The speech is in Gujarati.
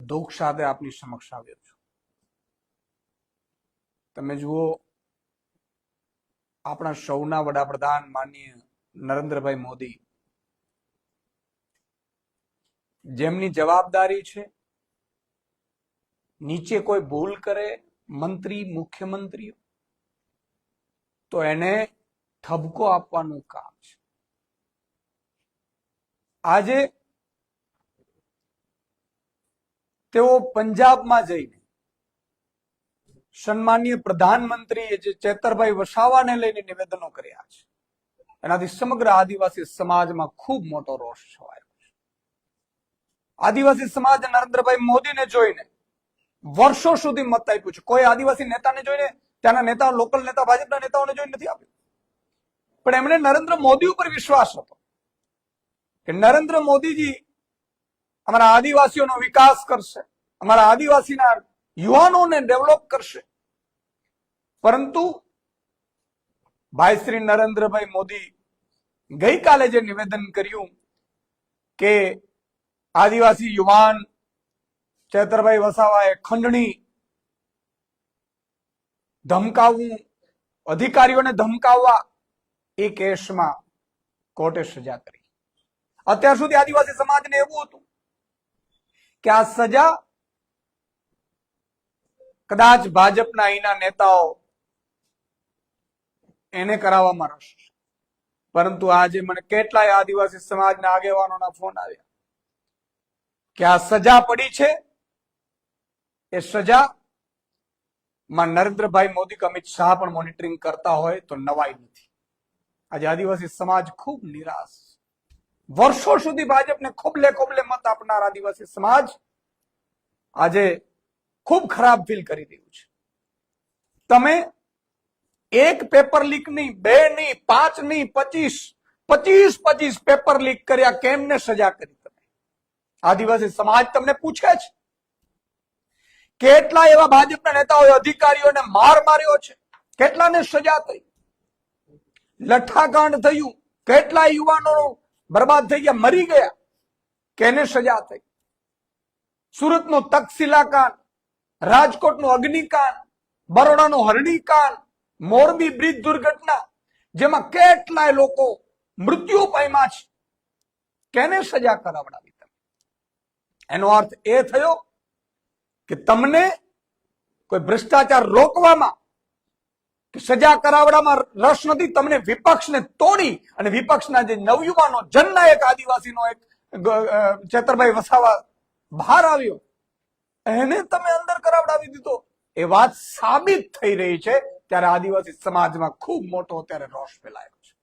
દુઃખ સાથે આપની સમક્ષ આવ્યો છું. તમે જુઓ, આપણા સૌના વડાપ્રધાન માનનીય નરેન્દ્રભાઈ મોદી, જેમની જવાબદારી છે નીચે કોઈ ભૂલ કરે મંત્રી મુખ્યમંત્રીઓ તો એને ઠપકો આપવાનું કામ છે. આજે તેઓ પંજાબમાં જઈને સન્માનીય પ્રધાનમંત્રીએ જે ચેતરભાઈ વસાવાને લઈને નિવેદનો કર્યા છે, એનાથી સમગ્ર આદિવાસી સમાજમાં ખૂબ મોટો રોષ છવાયો છે. આદિવાસી સમાજ નરેન્દ્રભાઈ મોદીને જોઈને વર્ષો સુધી મત આપ્યું છે. કોઈ આદિવાસી નેતાને જોઈને, ત્યાંના નેતા, લોકલ નેતા, ભાજપના નેતાઓને જોઈને નથી આપ્યું. પણ એમણે નરેન્દ્ર મોદી ઉપર વિશ્વાસ હતો કે નરેન્દ્ર મોદીજી અમારા આદિવાસીઓનો વિકાસ કરશે, અમારા આદિવાસીના યુવાનોને ડેવલપ કરશે. પરંતુ ભાઈ શ્રી નરેન્દ્રભાઈ મોદી ગઈકાલે જે નિવેદન કર્યું કે આદિવાસી યુવાન ચેતરભાઈ વસાવાએ ખંડણી, ધમકાવવું, અધિકારીઓને ધમકાવવા, એ કેસમાં કોર્ટે સજા કરી. અત્યાર સુધી આદિવાસી સમાજને એવું હતું કે આ સજા કદાચ ભાજપના અહીંના નેતાઓ એને કરાવવામાં રસ છે. પરંતુ આજે મને કેટલાય આદિવાસી સમાજના આગેવાનોના ફોન આવ્યા કે આ સજા પડી છે, એ સજામાં નરેન્દ્રભાઈ મોદી કે અમિત શાહ પણ મોનિટરિંગ કરતા હોય તો નવાઈ નથી. આજે આદિવાસી સમાજ ખૂબ નિરાશ. વર્ષો સુધી ભાજપને ખોબલે ખોબલે મત આપનાર આદિવાસી સમાજ આજે ખૂબ ખરાબ ફીલ કરી રહ્યું છે. તમે એક પેપર લીક નહીં, 2 નહીં, 5 નહીં, 25 પેપર લીક કર્યા, કેમને સજા કરી? તમે આદિવાસી સમાજ તમને પૂછે છે. કેટલા એવા ભાજપના નેતાઓએ અધિકારીઓને માર માર્યો છે, કેટલાને સજા થઈ? લઠ્ઠાકાંડ થયું, કેટલા યુવાનો બરબાદ થઈ ગયા, મરી ગયા, કેને સજા થઈ? સુરતનો તક્ષશિલા કાંડ, રાજકોટનું અગ્નિકાંડ, બરોડાનું હરણીકાંડ, મોરબી બ્રિજ દુર્ઘટના, જેમાં કેટલાય લોકો મૃત્યુ પામ્યા છે, કેને સજા કરાવડાવી તમે? એનો અર્થ એ થયો કે તમને કોઈ ભ્રષ્ટાચાર રોકવામાં કે સજા કરાવવામાં રસ નથી. તમને વિપક્ષને તોડી અને વિપક્ષના જે નવયુવાનો, જનનાયક આદિવાસીનો એક ચેતરભાઈ વસાવા બહાર આવ્યો, એને તમે અંદર કરાવડાવી દીધો. એ વાત સાબિત થઈ રહી છે. ત્યારે આદિવાસી સમાજમાં ખૂબ મોટો અત્યારે રોષ ફેલાયો છે.